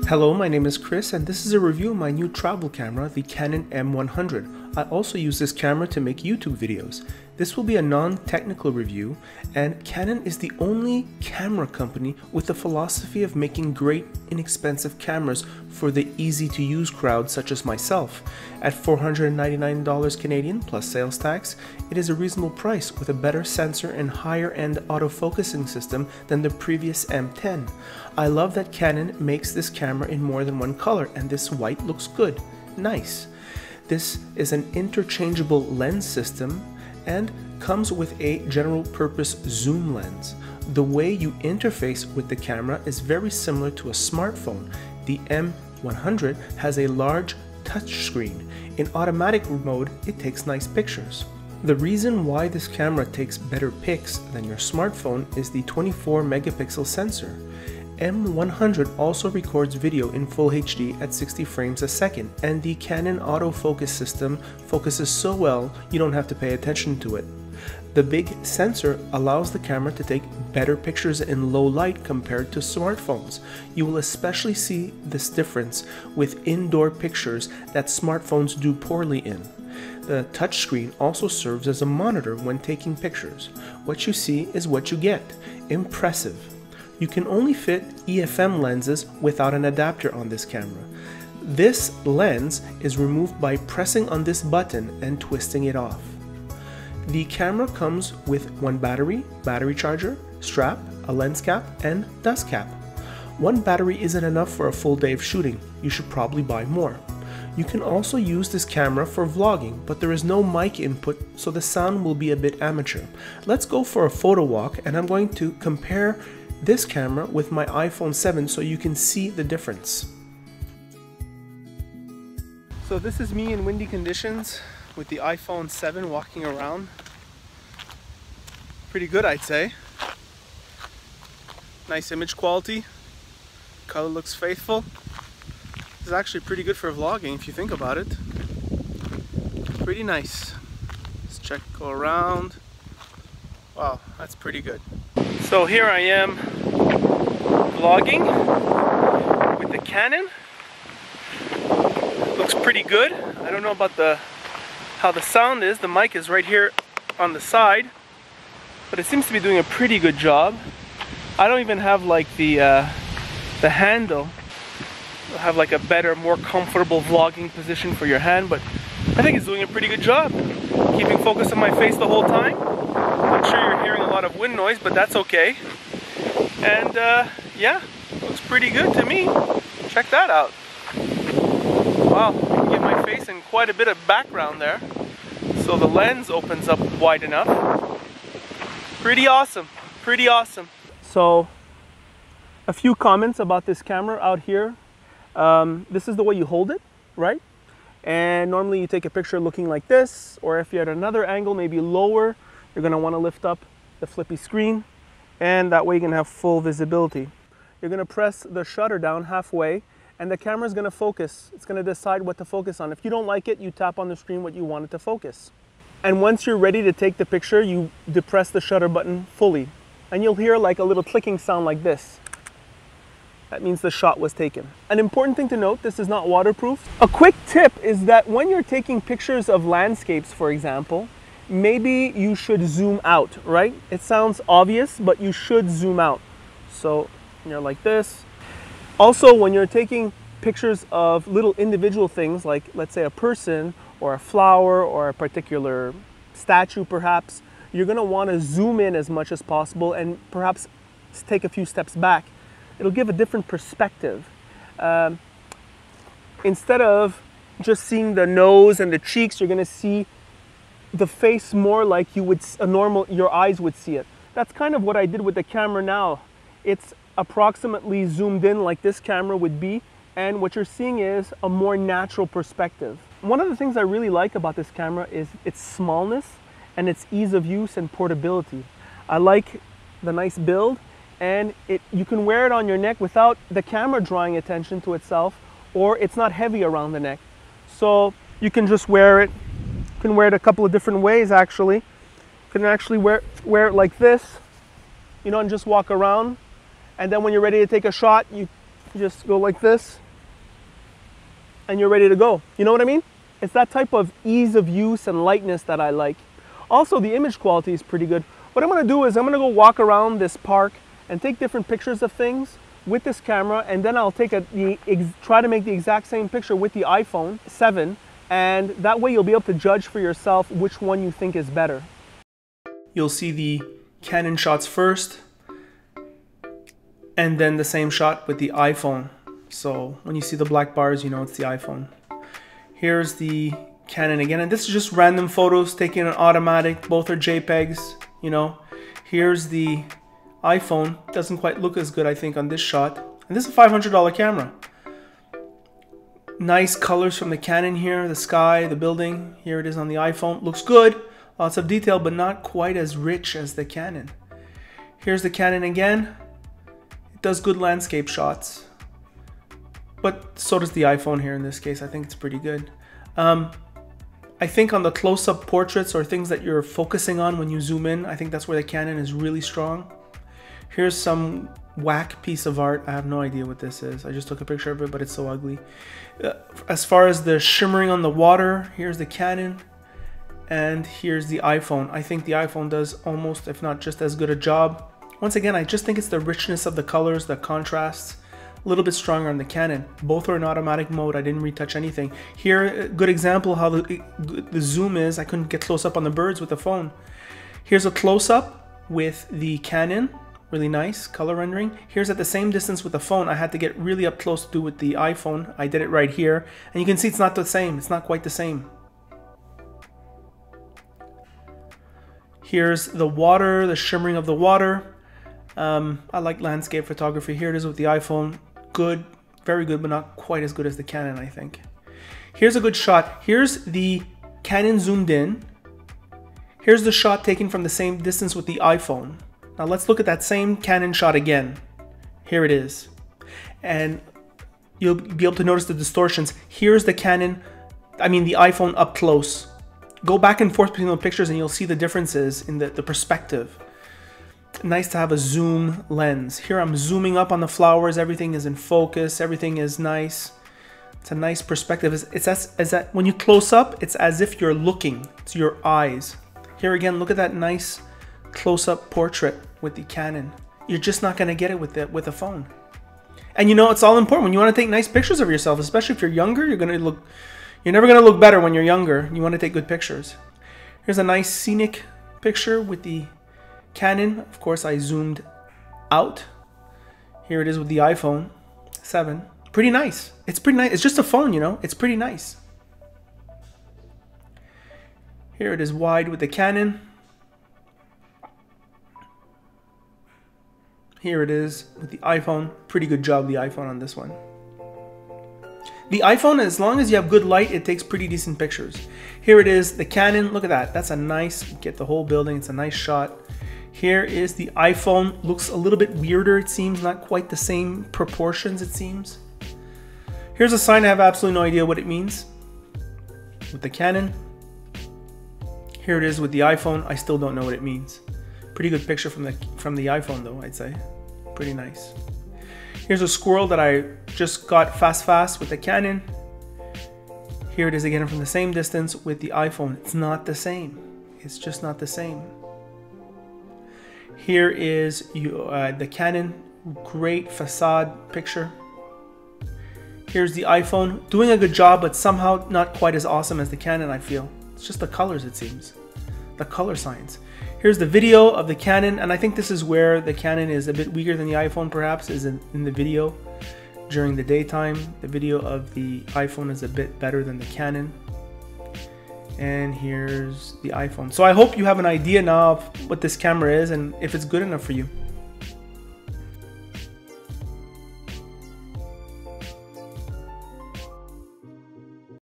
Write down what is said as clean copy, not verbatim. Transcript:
Hello, my name is Chris and this is a review of my new travel camera, the Canon M100. I also use this camera to make YouTube videos. This will be a non-technical review, and Canon is the only camera company with the philosophy of making great, inexpensive cameras for the easy-to-use crowd such as myself. At $499 Canadian plus sales tax, it is a reasonable price with a better sensor and higher-end autofocusing system than the previous M10. I love that Canon makes this camera in more than one color, and this white looks good. Nice. This is an interchangeable lens system and comes with a general purpose zoom lens. The way you interface with the camera is very similar to a smartphone. The M100 has a large touchscreen. In automatic mode, it takes nice pictures. The reason why this camera takes better pics than your smartphone is the 24 megapixel sensor. M100 also records video in Full HD at 60 frames a second, and the Canon autofocus system focuses so well you don't have to pay attention to it. The big sensor allows the camera to take better pictures in low light compared to smartphones. You will especially see this difference with indoor pictures that smartphones do poorly in. The touchscreen also serves as a monitor when taking pictures. What you see is what you get. Impressive. You can only fit EFM lenses without an adapter on this camera. This lens is removed by pressing on this button and twisting it off. The camera comes with one battery charger, strap, a lens cap, and dust cap. One battery isn't enough for a full day of shooting. You should probably buy more. You can also use this camera for vlogging, but there is no mic input, so the sound will be a bit amateur. Let's go for a photo walk, and I'm going to compare this camera with my iPhone 7 so you can see the difference. So this is me in windy conditions with the iPhone 7 walking around. Pretty good, I'd say. Nice image quality. Color looks faithful. This is actually pretty good for vlogging if you think about it. Pretty nice. Let's check, go around. Wow, that's pretty good. So here I am vlogging with the Canon. Looks pretty good. I don't know about how the sound is. The mic is right here on the side, but it seems to be doing a pretty good job. I don't even have like the handle. You'll have like a better, more comfortable vlogging position for your hand, but I think it's doing a pretty good job. Keeping focus on my face the whole time. I'm sure you're hearing a lot of wind noise, but that's okay. And yeah, looks pretty good to me. Check that out. Wow, I can get my face in quite a bit of background there. So the lens opens up wide enough. Pretty awesome, pretty awesome. So a few comments about this camera out here. This is the way you hold it, right? And normally you take a picture looking like this, or if you're at another angle, maybe lower, you're going to want to lift up the flippy screen, and that way you can have full visibility. You're going to press the shutter down halfway, and the camera is going to focus. It's going to decide what to focus on. If you don't like it, you tap on the screen what you want it to focus. And once you're ready to take the picture, you depress the shutter button fully, and you'll hear like a little clicking sound like this. That means the shot was taken. An important thing to note, this is not waterproof. A quick tip is that when you're taking pictures of landscapes, for example, maybe you should zoom out, right? It sounds obvious, but you should zoom out. So you're like this. Also, when you're taking pictures of little individual things, like let's say a person or a flower or a particular statue perhaps, you're gonna wanna zoom in as much as possible and perhaps take a few steps back. It'll give a different perspective. Instead of just seeing the nose and the cheeks, you're gonna see the face more like you would your eyes would see it. That's kind of what I did with the camera now. It's approximately zoomed in like this camera would be, and what you're seeing is a more natural perspective. One of the things I really like about this camera is its smallness and its ease of use and portability. I like the nice build, and you can wear it on your neck without the camera drawing attention to itself, or it's not heavy around the neck. So you can just wear it. You can wear it a couple of different ways actually. You can actually wear it like this, you know, and just walk around. And then when you're ready to take a shot, you You just go like this and you're ready to go. You know what I mean? It's that type of ease of use and lightness that I like. Also, the image quality is pretty good. What I'm gonna do is I'm gonna go walk around this park and take different pictures of things with this camera, and then I'll take try to make the exact same picture with the iPhone 7, and that way you'll be able to judge for yourself which one you think is better. You'll see the Canon shots first, and then the same shot with the iPhone. So when you see the black bars, you know it's the iPhone. Here's the Canon again, and this is just random photos taken on automatic. Both are JPEGs, you know. Here's the iPhone. Doesn't quite look as good, I think, on this shot. And this is a $500 camera. Nice colors from the Canon here, the sky, the building. Here it is on the iPhone. Looks good. Lots of detail, but not quite as rich as the Canon. Here's the Canon again. It does good landscape shots, but so does the iPhone here in this case. I think it's pretty good. I think on the close-up portraits or things that you're focusing on when you zoom in, I think that's where the Canon is really strong. Here's some whack piece of art. I have no idea what this is. I just took a picture of it, but it's so ugly. As far as the shimmering on the water, here's the Canon, and here's the iPhone. I think the iPhone does almost, if not just as good a job. Once again, I just think it's the richness of the colors, the contrasts. A little bit stronger on the Canon. Both are in automatic mode. I didn't retouch anything. Here, a good example how the zoom is. I couldn't get close up on the birds with the phone. Here's a close up with the Canon. Really nice color rendering. Here's at the same distance with the phone. I had to get really up close to do with the iPhone. I did it right here. And you can see it's not the same. It's not quite the same. Here's the water, the shimmering of the water. I like landscape photography. Here it is with the iPhone. Good, very good, but not quite as good as the Canon, I think. Here's a good shot. Here's the Canon zoomed in. Here's the shot taken from the same distance with the iPhone. Now let's look at that same Canon shot again. Here it is. And you'll be able to notice the distortions. Here's the the iPhone up close. Go back and forth between the pictures and you'll see the differences in the perspective. Nice to have a zoom lens. Here I'm zooming up on the flowers. Everything is in focus. Everything is nice. It's a nice perspective. When you close up, it's as if you're looking. It's your eyes. Here again, look at that nice close-up portrait with the Canon. You're just not going to get it with the phone. And you know, it's all important when you want to take nice pictures of yourself, especially if you're younger. You're never going to look better when you're younger. You want to take good pictures. Here's a nice scenic picture with the Canon. Of course, I zoomed out. Here it is with the iPhone 7. Pretty nice. It's pretty nice. It's just a phone, you know. It's pretty nice. Here it is wide with the Canon. Here it is with the iPhone. Pretty good job, the iPhone on this one. The iPhone, as long as you have good light, it takes pretty decent pictures. Here it is, the Canon. Look at that. That's a nice, get the whole building. It's a nice shot. Here is the iPhone. Looks a little bit weirder, it seems. Not quite the same proportions, it seems. Here's a sign I have absolutely no idea what it means. With the Canon. Here it is with the iPhone. I still don't know what it means. Pretty good picture from the iPhone though, I'd say. Pretty nice. Here's a squirrel that I just got fast with the Canon. Here it is again from the same distance with the iPhone. It's not the same. It's just not the same. Here is the Canon, great facade picture. Here's the iPhone, doing a good job, but somehow not quite as awesome as the Canon, I feel. It's just the colors, it seems. The color science. Here's the video of the Canon, and I think this is where the Canon is a bit weaker than the iPhone, perhaps, is in the video. During the daytime, the video of the iPhone is a bit better than the Canon. And here's the iPhone. So I hope you have an idea now of what this camera is and if it's good enough for you.